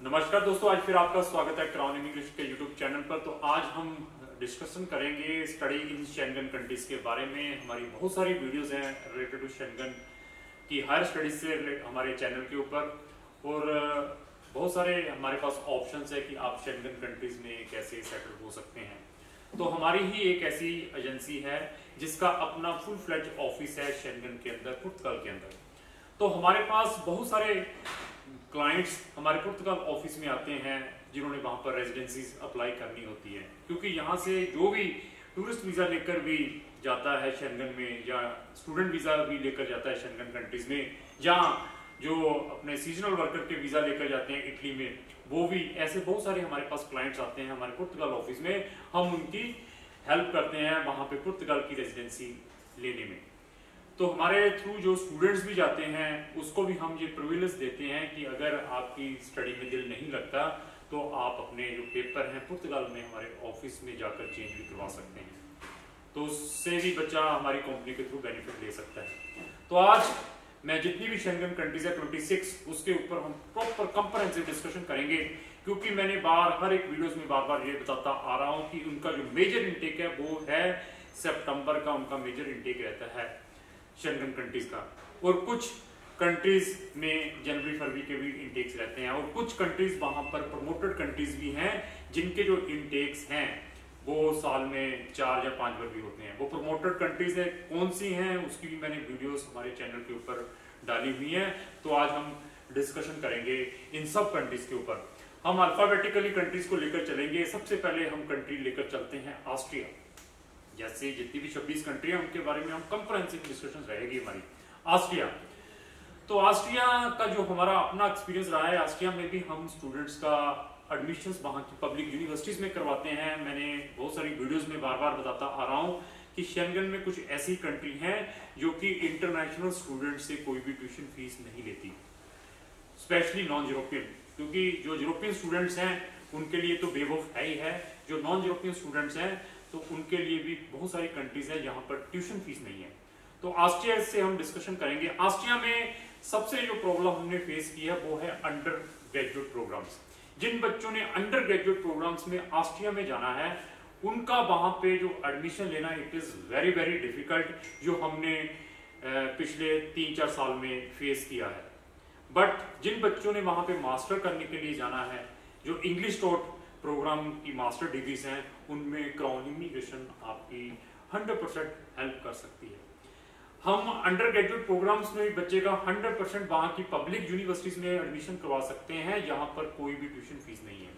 नमस्कार दोस्तों, आज फिर आपका स्वागत है क्राउन इंग्लिश के यूट्यूब चैनल पर। तो आज हम डिस्कशन करेंगे स्टडी इन शेंगन कंट्रीज के बारे में। हमारी बहुत सारी वीडियोस हैं रिलेटेड टू शेंगन की हायर स्टडीज से हमारे चैनल के ऊपर, और बहुत सारे हमारे पास ऑप्शंस है कि आप शेंगन कंट्रीज में कैसे सेटल हो सकते हैं। तो हमारी ही एक ऐसी एजेंसी है जिसका अपना फुल फ्लेज ऑफिस है शेंगन के अंदर, पुर्तगाल के अंदर। तो हमारे पास बहुत सारे क्लाइंट्स हमारे पुर्तगाल ऑफिस में आते हैं जिन्होंने वहां पर रेजिडेंसीज अप्लाई करनी होती है, क्योंकि यहाँ से जो भी टूरिस्ट वीजा लेकर भी जाता है शेंगन में, या स्टूडेंट वीजा भी लेकर जाता है शेंगन कंट्रीज में, या जो अपने सीजनल वर्कर के वीजा लेकर जाते हैं इटली में, वो भी ऐसे बहुत सारे हमारे पास क्लाइंट्स आते हैं हमारे पुर्तगाल ऑफिस में। हम उनकी हेल्प करते हैं वहां पे पुर्तगाल की रेजिडेंसी लेने में। तो हमारे थ्रू जो स्टूडेंट्स भी जाते हैं उसको भी हम ये प्रिविलेज देते हैं कि अगर आपकी स्टडी में दिल नहीं लगता तो आप अपने जो पेपर हैं पुर्तगाल में हमारे ऑफिस में जाकर चेंज भी करवा सकते हैं, तो उससे भी बच्चा हमारी कंपनी के थ्रू बेनिफिट ले सकता है। तो आज मैं जितनी भी शेंगन कंट्रीज है 26, उसके ऊपर हम प्रॉपर कंप्रेहेंसिव डिस्कशन करेंगे, क्योंकि मैंने हर एक वीडियोस में बार बार ये बताता आ रहा हूँ कि उनका जो मेजर इंटेक है वो है सितंबर का, उनका मेजर इंटेक रहता है शेंगन कंट्रीज का, और कुछ कंट्रीज में जनवरी फरवरी के भी इंटेक्स रहते हैं, और कुछ कंट्रीज वहां पर प्रमोटेड कंट्रीज भी हैं जिनके जो इंटेक्स हैं वो साल में 4 या 5 बार भी होते हैं। वो प्रमोटेड कंट्रीज है, कौन सी हैं उसकी भी मैंने वीडियोस हमारे चैनल के ऊपर डाली हुई हैं। तो आज हम डिस्कशन करेंगे इन सब कंट्रीज के ऊपर। हम अल्फाबेटिकली कंट्रीज को लेकर चलेंगे। सबसे पहले हम कंट्री लेकर चलते हैं ऑस्ट्रिया। जैसे जितनी भी 26 कंट्री है उनके बारे में हम कंप्रेहेंसिव डिस्कशन रहेगी हमारी। ऑस्ट्रिया, तो ऑस्ट्रिया का जो हमारा अपना एक्सपीरियंस रहा है, ऑस्ट्रिया में भी हम स्टूडेंट्स का एडमिशंस वहां की पब्लिक यूनिवर्सिटीज में करवाते हैं। मैंने बहुत सारी वीडियोस में बार बार बताता आ रहा हूं कि शेंगन में कुछ ऐसी कंट्री हैं जो कि इंटरनेशनल स्टूडेंट से कोई भी ट्यूशन फीस नहीं लेती, स्पेशली नॉन यूरोपियन, क्योंकि जो यूरोपियन स्टूडेंट्स हैं उनके लिए तो बेवकूफ है ही है। जो नॉन यूरोपियन स्टूडेंट्स हैं तो उनके लिए भी बहुत सारी कंट्रीज हैं जहां पर ट्यूशन फीस नहीं है। तो ऑस्ट्रिया से हम डिस्कशन करेंगे। ऑस्ट्रिया में सबसे जो प्रॉब्लम हमने फेस की है वो है अंडर ग्रेजुएट प्रोग्राम्स। जिन बच्चों ने अंडर ग्रेजुएट प्रोग्राम्स में ऑस्ट्रिया में जाना है उनका वहां पे जो एडमिशन लेना it is very very difficult, जो हमने पिछले 3-4 साल में फेस किया है। बट जिन बच्चों ने वहां पे मास्टर करने के लिए जाना है, जो इंग्लिश टॉट प्रोग्राम की मास्टर डिग्रीज हैं, उनमें क्राउन इमिग्रेशन आपकी 100% हेल्प कर सकती है। हम अंडर ग्रेजुएट प्रोग्राम्स में बच्चे का 100% वहां की पब्लिक यूनिवर्सिटीज में एडमिशन करवा सकते हैं जहां पर कोई भी ट्यूशन फीस नहीं है।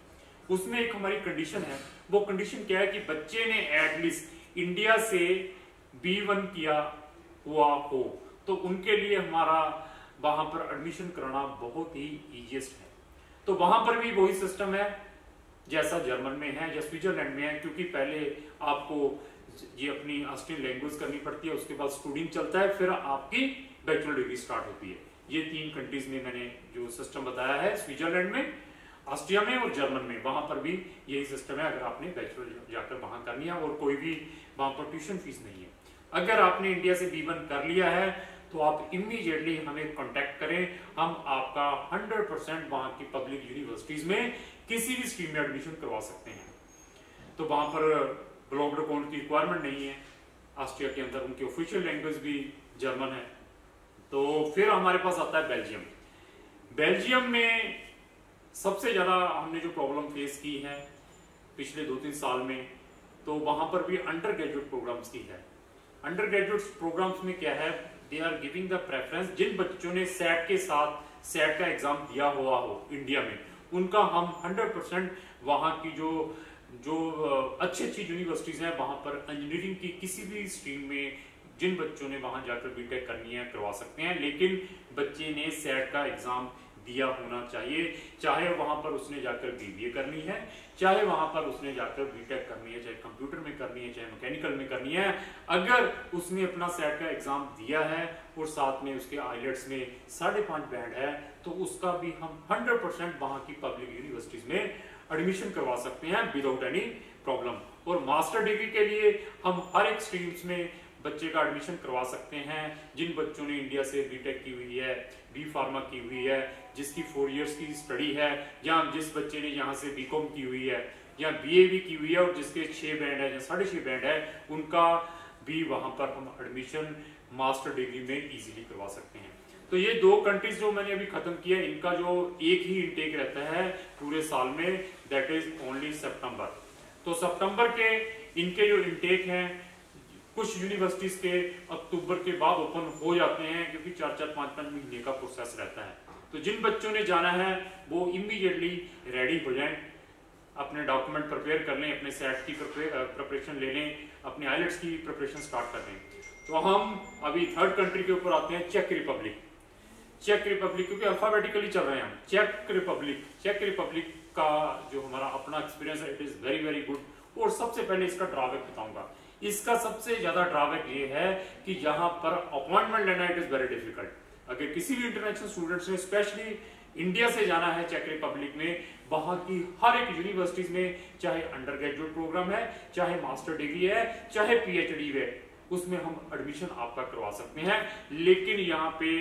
उसमें एक हमारी कंडीशन है, वो कंडीशन क्या है कि बच्चे ने एटलीस्ट इंडिया से B1 किया हुआ हो, तो उनके लिए हमारा वहां पर एडमिशन कराना बहुत ही ईजीएस्ट है। तो वहां पर भी वही सिस्टम है जैसा जर्मन में है या स्विट्जरलैंड में है, क्योंकि पहले आपको ये अपनी ऑस्ट्रियन लैंग्वेज करनी पड़ती है, उसके बाद स्टूडिंग चलता है, फिर आपकी बैचलर डिग्री स्टार्ट होती है। ये 3 कंट्रीज में मैंने जो सिस्टम बताया है, स्विट्जरलैंड में, ऑस्ट्रिया में और जर्मन में, वहां पर भी यही सिस्टम है। अगर आपने बैचलर जाकर वहां करनी है और कोई भी वहां पर ट्यूशन फीस नहीं है। अगर आपने इंडिया से B1 कर लिया है तो आप इमीडिएटली हमें कांटेक्ट करें, हम आपका 100% वहां की पब्लिक यूनिवर्सिटीज में किसी भी स्ट्रीम में एडमिशन करवा सकते हैं। तो वहां पर ब्लॉक्ड अकाउंट की रिक्वायरमेंट नहीं है ऑस्ट्रिया के अंदर, उनकी ऑफिशियल लैंग्वेज भी जर्मन है। तो फिर हमारे पास आता है बेल्जियम। बेल्जियम में सबसे ज्यादा हमने जो प्रॉब्लम फेस की है पिछले 2-3 साल में, तो वहां पर भी अंडर ग्रेजुएट प्रोग्राम्स की है। अंडर ग्रेजुएट प्रोग्राम्स में क्या है, they are giving the preference, जिन बच्चों ने सेट के साथ सेट का एग्जाम दिया हुआ हो इंडिया में, उनका हम 100% वहां की जो अच्छी यूनिवर्सिटीज हैं वहां पर इंजीनियरिंग की किसी भी स्ट्रीम में जिन बच्चों ने वहां जाकर बीटेक करनी है करवा सकते हैं, लेकिन बच्चे ने सेट का एग्जाम दिया होना चाहिए। चाहे वहां पर उसने जाकर BBA करनी है, चाहे वहां पर उसने जाकर बीटेक करनी है, चाहे कंप्यूटर में करनी है, चाहे मैकेनिकल में करनी है, अगर उसने अपना सेट का एग्जाम दिया है और साथ में उसके आइलेट्स में 5.5 बैंड है, तो उसका भी हम 100% वहां की पब्लिक यूनिवर्सिटीज में एडमिशन करवा सकते हैं विदाउट एनी प्रॉब्लम। और मास्टर डिग्री के लिए हम हर एक स्ट्रीम्स में बच्चे का एडमिशन करवा सकते हैं। जिन बच्चों ने इंडिया से बीटेक की हुई है, बी फार्मा की हुई है, जिसकी 4 इयर्स की स्टडी है, या जिस बच्चे ने यहाँ से बीकॉम की हुई है या बीए भी की हुई है और जिसके 6 बैंड है या 6.5 बैंड है, उनका भी वहां पर हम एडमिशन मास्टर डिग्री में इजीली करवा सकते हैं। तो ये 2 कंट्रीज जो मैंने अभी खत्म किया, इनका जो एक ही इंटेक रहता है पूरे साल में, दैट इज ओनली सितंबर। तो सितंबर के इनके जो इंटेक हैं, कुछ यूनिवर्सिटीज के अक्टूबर के बाद ओपन हो जाते हैं, क्योंकि 4-4, 5-5 महीने का प्रोसेस रहता है। तो जिन बच्चों ने जाना है वो इमीडिएटली रेडी हो जाएं, अपने डॉक्यूमेंट प्रिपेयर कर लें, अपने सेट की प्रिपरेशन ले लें, अपने आइलेट्स की प्रिपरेशन स्टार्ट कर लें। तो हम अभी 3rd कंट्री के ऊपर आते हैं, चेक रिपब्लिक। चेक रिपब्लिक, क्योंकि अल्फाबेटिकली चल रहे हैं हम। चेक रिपब्लिक का जो हमारा अपना एक्सपीरियंस है, it is very very good. और सबसे पहले इसका ड्रॉबैक बताऊंगा। इसका सबसे ज्यादा ड्रॉबैक ये है कि यहाँ पर अपॉइंटमेंट लेना इट इज वेरी डिफिकल्ट। अगर किसी भी इंटरनेशनल स्टूडेंट्स ने स्पेशली इंडिया से जाना है चेक रिपब्लिक में, वहां की हर एक यूनिवर्सिटीज में, चाहे अंडर ग्रेजुएट प्रोग्राम है, चाहे मास्टर डिग्री है, चाहे पीएचडी है, उसमें हम एडमिशन आपका करवा सकते हैं। लेकिन यहाँ पे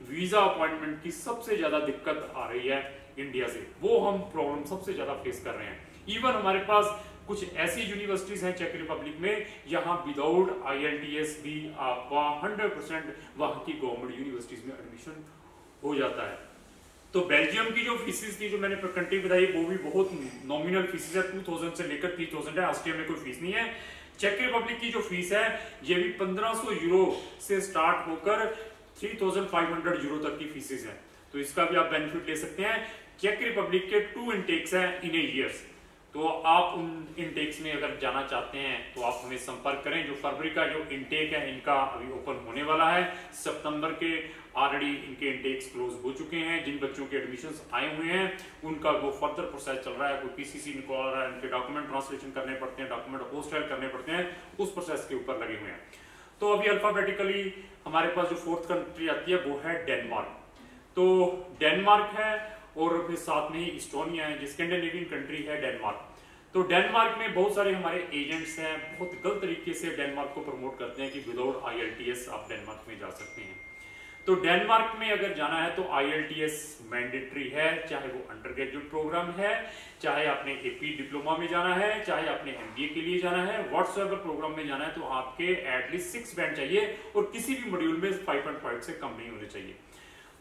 वीजा अपॉइंटमेंट की सबसे ज्यादा दिक्कत आ रही है इंडिया से, वो हम प्रॉब्लम सबसे ज्यादा फेस कर रहे हैं। इवन हमारे पास कुछ ऐसी यूनिवर्सिटीज हैं चेक रिपब्लिक में, यहाँ विदाउट IELTS भी आपका 100% वहां की गवर्नमेंट यूनिवर्सिटीज में एडमिशन हो जाता है। तो बेल्जियम की जो फीसिस थी, जो मैंने कंट्री बताई, वो भी बहुत नॉमिनल फीसिस है, 2000 से लेकर 3000 है। ऑस्ट्रिया में कोई फीस नहीं है। चेक रिपब्लिक की जो फीस है ये भी 1500 यूरो से स्टार्ट होकर 3500 यूरो तक की फीसिस है। तो इसका भी आप बेनिफिट ले सकते हैं। चेक रिपब्लिक के 2 इंटेक्स हैं इन ए ईयर्स। तो आप उन इंटेक्स में अगर जाना चाहते हैं तो आप हमें संपर्क करें। जो फरवरी का जो इंटेक है इनका अभी ओपन होने वाला है। सितंबर के ऑलरेडी इनके इंटेक्स क्लोज हो चुके हैं। जिन बच्चों के एडमिशंस आए हुए हैं उनका वो फर्दर प्रोसेस चल रहा है। कोई पीसीसी निकल रहा है, उनके डॉक्यूमेंट ट्रांसलेशन करने पड़ते हैं, डॉक्यूमेंट अपोस्टाइल करने पड़ते हैं, उस प्रोसेस के ऊपर लगे हुए हैं। तो अभी अल्फाबेटिकली हमारे पास जो 4th कंट्री आती है वो है डेनमार्क। तो डेनमार्क है और फिर साथ में ही इस्टोनिया है, जो स्कैंडिनेवियन कंट्री है डेनमार्क। तो डेनमार्क में बहुत सारे हमारे एजेंट्स हैं, बहुत गलत तरीके से डेनमार्क को प्रमोट करते हैं कि विदाउट IELTS आप डेनमार्क में जा सकते हैं। तो डेनमार्क में अगर जाना है तो IELTS मैंडेटरी है, चाहे वो अंडर ग्रेजुएट प्रोग्राम है, चाहे आपने AP डिप्लोमा में जाना है, चाहे आपने MBA के लिए जाना है, व्हाट्सएवर प्रोग्राम में जाना है, तो आपके एटलीस्ट 6 बैंड चाहिए और किसी भी मॉड्यूल में 5.5 से कम नहीं होने चाहिए।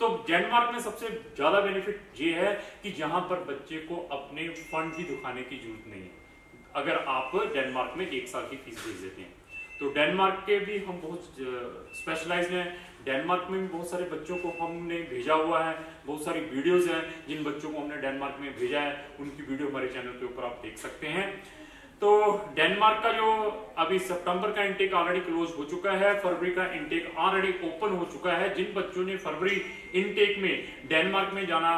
तो डेनमार्क में सबसे ज्यादा बेनिफिट ये है कि यहाँ पर बच्चे को अपने फंड भी दिखाने की जरूरत नहीं है अगर आप डेनमार्क में 1 साल की फीस भेज देते हैं। तो डेनमार्क के भी हम बहुत स्पेशलाइज्ड हैं। डेनमार्क में भी बहुत सारे बच्चों को हमने भेजा हुआ है, बहुत सारी वीडियोस हैं जिन बच्चों को हमने डेनमार्क में भेजा है, उनकी वीडियो हमारे चैनल के ऊपर आप देख सकते हैं। तो डेनमार्क का जो अभी सितंबर का इंटेक ऑलरेडी क्लोज हो चुका है, फरवरी का इंटेक ऑलरेडी ओपन हो चुका है। जिन बच्चों ने फरवरी इंटेक में डेनमार्क में जाना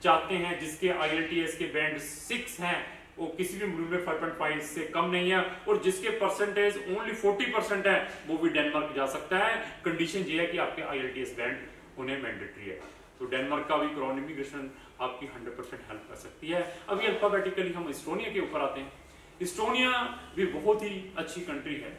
चाहते हैं, जिसके IELTS के बैंड 6 हैं, वो किसी भी मॉड्यूल में 5.5 से कम नहीं है और जिसके परसेंटेज ओनली 40% है, वो भी डेनमार्क जा सकता है। कंडीशन ये है कि आपके IELTS बैंड होने मैंडेटरी है। तो डेनमार्क का भी क्रॉस इमिग्रेशन आपकी 100% हेल्प कर सकती है। अभी अल्फाबेटिकली हम इस्टोनिया के ऊपर आते हैं। इस्टोनिया भी बहुत ही अच्छी कंट्री है।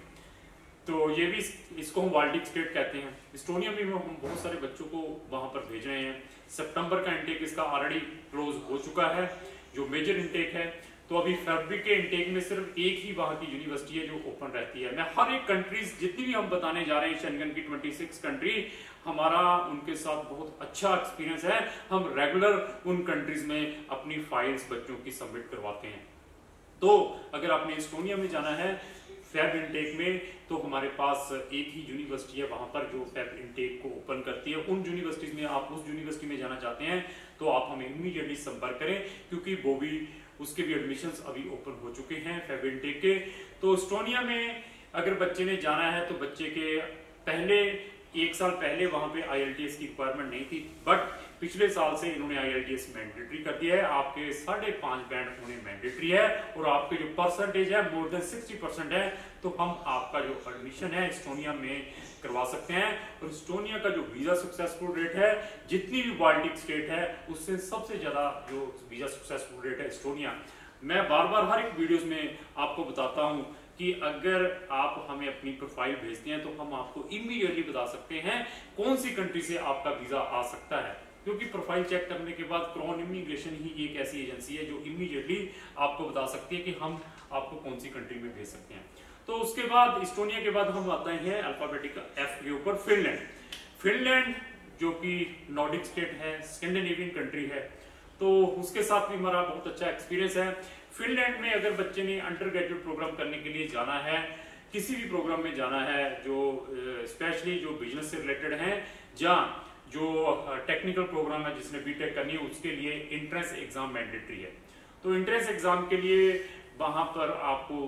तो ये भी इसको हम बाल्टिक स्टेट कहते हैं। इस्टोनिया में हम बहुत सारे बच्चों को वहां पर भेज रहे हैं। सितंबर का इंटेक इसका ऑलरेडी क्लोज हो चुका है, जो मेजर इंटेक है। तो अभी फरवरी के इंटेक में सिर्फ एक ही वहां की यूनिवर्सिटी है जो ओपन रहती है। मैं हर एक कंट्रीज जितनी भी हम बताने जा रहे हैं, शेंगन की 26 कंट्री, हमारा उनके साथ बहुत अच्छा एक्सपीरियंस है। हम रेगुलर उन कंट्रीज में अपनी फाइल्स बच्चों की सबमिट करवाते हैं। तो अगर आपने इस्टोनिया में जाना है फेब इंटेक में, तो हमारे पास एक ही यूनिवर्सिटी है वहां पर जो फेब इंटेक को ओपन करती है। उन यूनिवर्सिटीज में आप उस यूनिवर्सिटी में जाना चाहते हैं तो आप हमें इमीडिएटली संपर्क करें, क्योंकि वो भी उसके भी एडमिशंस अभी ओपन हो चुके हैं फेब इंटेक के। तो इस्टोनिया में अगर बच्चे ने जाना है तो बच्चे के पहले 1 साल पहले वहां पे IELTS की रिक्वायरमेंट नहीं थी, बट पिछले साल से इन्होंने IELTS मैंडेटरी कर दिया है। आपके 5.5 बैंड होने मैंडेटरी है और आपके जो परसेंटेज है मोर देन 60% है, तो हम आपका जो एडमिशन है इस्टोनिया में करवा सकते हैं। और इस्टोनिया का जो वीजा सक्सेसफुल रेट है, जितनी भी बाल्टिक स्टेट है उससे सबसे ज्यादा जो वीजा सक्सेसफुल रेट है इस्टोनिया। मैं बार बार हर एक वीडियोस में आपको बताता हूं कि अगर आप हमें अपनी प्रोफाइल भेजते हैं तो हम आपको इमीडिएटली बता सकते हैं कौन सी कंट्री से आपका वीजा आ सकता है, क्योंकि प्रोफाइल चेक करने के बाद क्राउन इमिग्रेशन ही एक ऐसी एजेंसी है जो इमीडिएटली आपको बता सकती है कि हम आपको कौन सी कंट्री में भेज सकते हैं। तो उसके बाद इस्टोनिया के बाद हम आते हैं अल्फाबेटिकल एफ के ऊपर फिनलैंड। फिनलैंड जो कि नॉर्डिक स्टेट है, स्कैंडिनेवियन कंट्री है, तो उसके साथ भी हमारा बहुत अच्छा एक्सपीरियंस है। फिनलैंड में अगर बच्चे ने अंडर ग्रेजुएट प्रोग्राम करने के लिए जाना है, किसी भी प्रोग्राम में जाना है जो स्पेशली जो बिजनेस से रिलेटेड है या जो टेक्निकल प्रोग्राम है जिसने बीटेक करनी है, उसके लिए एंट्रेंस एग्जाम मैंडेटरी है। तो एंट्रेंस एग्जाम के लिए वहां पर आपको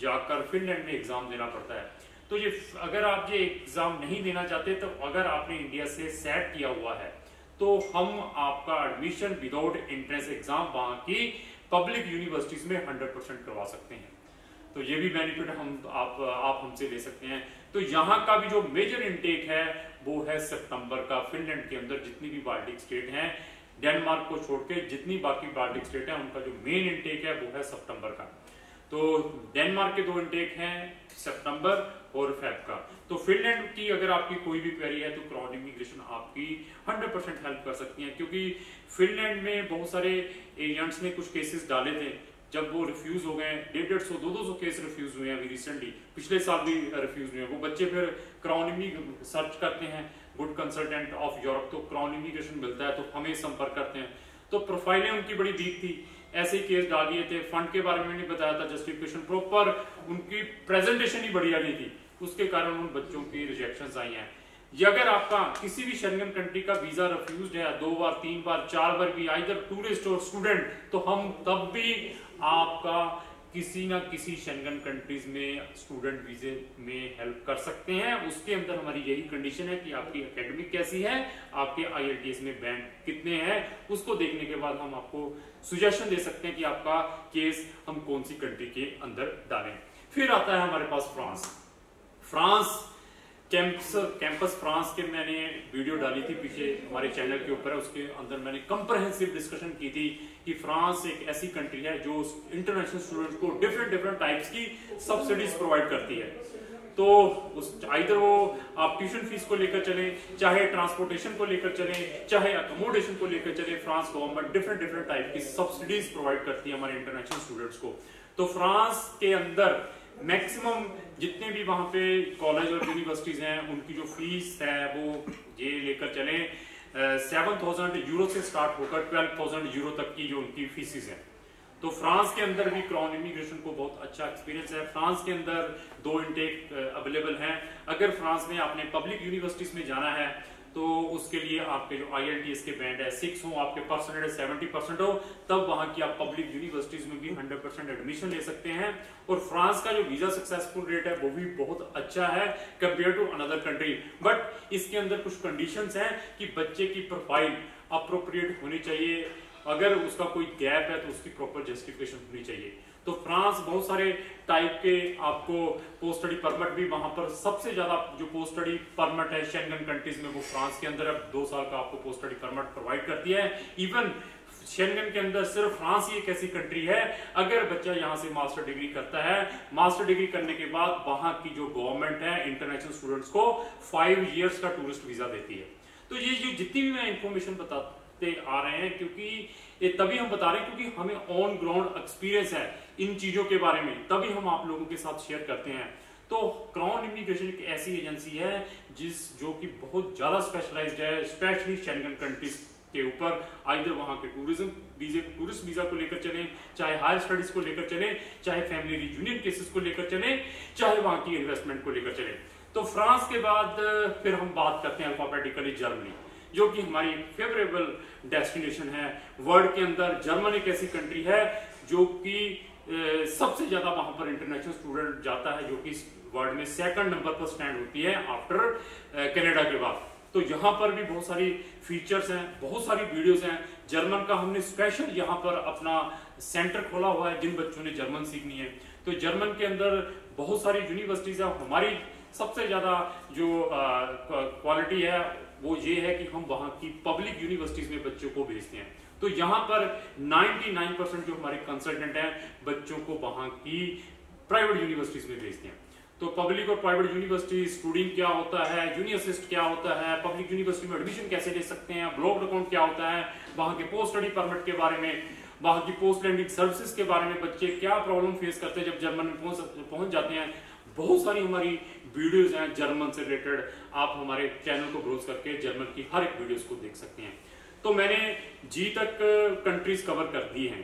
जाकर फिनलैंड में एग्जाम देना पड़ता है। तो ये अगर आप ये एग्जाम नहीं देना चाहते, तो अगर आपने इंडिया से सेट किया हुआ है तो हम आपका एडमिशन विदाउट एंट्रेंस एग्जाम वहां की पब्लिक यूनिवर्सिटीज में 100% करवा सकते हैं। तो ये भी बेनिफिट आप हमसे ले सकते हैं। तो यहाँ का भी जो मेजर इनटेक है वो है सितंबर का। फिनलैंड के अंदर जितनी भी बाल्टिक स्टेट हैं, डेनमार्क को छोड़ के जितनी बाकी बाल्टिक स्टेट हैं, उनका जो मेन इनटेक है वो है सितंबर का। तो डेनमार्क के 2 इनटेक हैं, सितंबर और फेब का। तो फिनलैंड की अगर आपकी कोई भी क्वेरी है तो क्राउन इमिग्रेशन आपकी 100% हेल्प कर सकती है, क्योंकि फिनलैंड में बहुत सारे एजेंट्स ने कुछ केसेस डाले थे, जब वो रिफ्यूज हो गए, 150, 200 केस रिफ्यूज हुए हैं अभी रिसेंटली, पिछले साल भी रिफ्यूज हुए हैं। वो बच्चे फिर क्राउन इमिग्रेशन सर्च करते हैं, गुड कंसल्टेंट ऑफ यूरोप, तो क्राउन इमिग्रेशन मिलता है तो हमें संपर्क करते हैं। तो प्रोफाइलें उनकी बड़ी वीक थी, ऐसे ही केस डाल दिए थे, फंड के बारे में नहीं बताया था, जस्टिफिकेशन प्रॉपर उनकी प्रेजेंटेशन ही बढ़िया नहीं थी, उसके कारण उन बच्चों की रिजेक्शंस आई हैं। ये अगर आपका किसी भी शेंगन कंट्री का वीजा रिफ्यूज्ड है 2 बार 3 बार 4 बार भी, आइदर टूरिस्ट और स्टूडेंट, तो हम तब भी आपका किसी ना किसी शेंगन कंट्रीज में स्टूडेंट वीजे में हेल्प कर सकते हैं। उसके अंदर हमारी यही कंडीशन है कि आपकी एकेडमिक कैसी है, आपके IELTS में बैंड कितने हैं, उसको देखने के बाद हम आपको सुजेशन दे सकते हैं कि आपका केस हम कौन सी कंट्री के अंदर डालें। फिर आता है हमारे पास फ्रांस कैंपस फ्रांस के मैंने वीडियो डाली थी पीछे हमारे चैनल के ऊपर है, उसके अंदर मैंने कंप्रहेंसिव डिस्कशन की थी कि फ्रांस एक ऐसी कंट्री है जो इंटरनेशनल स्टूडेंट्स को डिफरेंट टाइप्स की सब्सिडीज प्रोवाइड करती है। तो आइदर वो आप ट्यूशन फीस को लेकर चले, चाहे ट्रांसपोर्टेशन को लेकर चले, चाहे अकोमोडेशन को लेकर चले, फ्रांस गवर्नमेंट डिफरेंट टाइप की सब्सिडीज प्रोवाइड करती है हमारे इंटरनेशनल स्टूडेंट्स को। तो फ्रांस के अंदर मैक्सिमम जितने भी वहां पे कॉलेज और यूनिवर्सिटीज हैं, उनकी जो फीस है वो ये लेकर चले 7,000 यूरो से स्टार्ट होकर 12,000 यूरो तक की जो उनकी फीसिस है। तो फ्रांस के अंदर भी क्राउन इमिग्रेशन को बहुत अच्छा एक्सपीरियंस है। फ्रांस के अंदर 2 इनटेक अवेलेबल हैं। अगर फ्रांस में आपने पब्लिक यूनिवर्सिटीज में जाना है तो उसके लिए आपके जो IELTS के बैंड है 6 हो, आपके परसेंटेज 70% हो, तब वहां की आप पब्लिक यूनिवर्सिटीज में भी 100% एडमिशन ले सकते हैं। और फ्रांस का जो वीजा सक्सेसफुल रेट है वो भी बहुत अच्छा है compare to another country. But इसके अंदर कुछ कंडीशंस हैं कि बच्चे की प्रोफाइल अप्रोप्रिएट होनी चाहिए, अगर उसका कोई गैप है तो उसकी प्रॉपर जस्टिफिकेशन होनी चाहिए। तो फ्रांस बहुत सारे टाइप के आपको पोस्ट स्टडी परमिट भी, वहां पर सबसे ज्यादा जो पोस्ट स्टडी परमिट है शेंगन कंट्रीज में वो फ्रांस के अंदर अब 2 साल का आपको पोस्ट स्टडी परमिट प्रोवाइड करती है। इवन शेंगन के अंदर सिर्फ फ्रांस ही एक ऐसी कंट्री है, अगर बच्चा यहाँ से मास्टर डिग्री करता है, मास्टर डिग्री करने के बाद वहां की जो गवर्नमेंट है इंटरनेशनल स्टूडेंट्स को 5 इयर्स का टूरिस्ट वीजा देती है। तो ये जो जितनी भी मैं इंफॉर्मेशन बताते आ रहे हैं, क्योंकि ये तभी हम बता रहे हैं क्योंकि हमें ऑन ग्राउंड एक्सपीरियंस है इन चीजों के बारे में, तभी हम आप लोगों के साथ शेयर करते हैं। तो क्राउन इमिग्रेशन एक ऐसी एजेंसी है जो कि बहुत ज्यादा स्पेशलाइज्ड है, स्पेशली शेंगन कंट्रीज के ऊपर। आइदर वहां के टूरिस्ट वीजा को लेकर चले, चाहे हायर स्टडीज को लेकर चले, चाहे फैमिली रियूनियन केसेस को लेकर चले, चाहे वहां की इन्वेस्टमेंट को लेकर चले। तो फ्रांस के बाद फिर हम बात करते हैं अल्फाबेटिकली जर्मनी, जो कि हमारी फेवरेबल डेस्टिनेशन है वर्ल्ड के अंदर। जर्मनी एक ऐसी कंट्री है जो कि सबसे ज्यादा वहां पर इंटरनेशनल स्टूडेंट जाता है, जो कि वर्ल्ड में 2nd नंबर पर स्टैंड होती है आफ्टर कनाडा के बाद। तो यहाँ पर भी बहुत सारी फीचर्स हैं, बहुत सारी वीडियोस हैं। जर्मन का हमने स्पेशल यहाँ पर अपना सेंटर खोला हुआ है जिन बच्चों ने जर्मन सीखनी है। तो जर्मन के अंदर बहुत सारी यूनिवर्सिटीज है। हमारी सबसे ज्यादा जो क्वालिटी है वो ये है कि हम वहां की पब्लिक यूनिवर्सिटीज में बच्चों को भेजते हैं। तो यहाँ पर 99% जो हमारे कंसल्टेंट हैं बच्चों को वहां की प्राइवेट यूनिवर्सिटीज में भेजते हैं। तो पब्लिक और प्राइवेट यूनिवर्सिटी, स्टूडेंट क्या होता है, जूनियर असिस्ट क्या होता है, पब्लिक यूनिवर्सिटी में एडमिशन कैसे ले सकते हैं, ब्लॉक्ड अकाउंट क्या होता है, वहां के पोस्ट स्टडी परमिट के बारे में, वहां की पोस्ट लैंडिंग सर्विसेज के बारे में, बच्चे क्या प्रॉब्लम फेस करते हैं जब जर्मन में पहुंच जाते हैं। बहुत सारी हमारी वीडियोज हैं जर्मन से रिलेटेड। आप हमारे चैनल को ब्राउज करके जर्मन की हर एक वीडियोज को देख सकते हैं। तो मैंने जी तक कंट्रीज कवर कर दी हैं।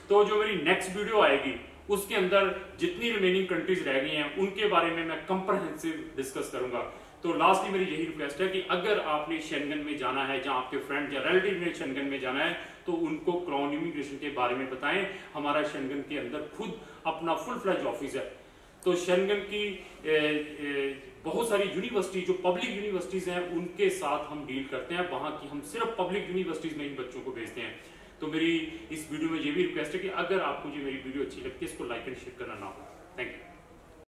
तो जो मेरी नेक्स्ट वीडियो आएगी उसके अंदर जितनी रिमेनिंग कंट्रीज रह गई हैं उनके बारे में मैं कंप्रहेंसिव डिस्कस करूंगा। तो लास्टली मेरी यही रिक्वेस्ट है कि अगर आपने शेंगन में जाना है, जहां आपके फ्रेंड या रिलेटिव ने शेंगन में जाना है, तो उनको क्राउन इमिग्रेशन के बारे में बताएं। हमारा शेंगन के अंदर खुद अपना फुल फ्लैज ऑफिस है। तो शेंगन की बहुत सारी यूनिवर्सिटी जो पब्लिक यूनिवर्सिटीज हैं उनके साथ हम डील करते हैं। वहां की हम सिर्फ पब्लिक यूनिवर्सिटीज में ही बच्चों को भेजते हैं। तो मेरी इस वीडियो में ये भी रिक्वेस्ट है कि अगर आपको जो मेरी वीडियो अच्छी लगती है इसको लाइक एंड शेयर करना ना हो। Thank you.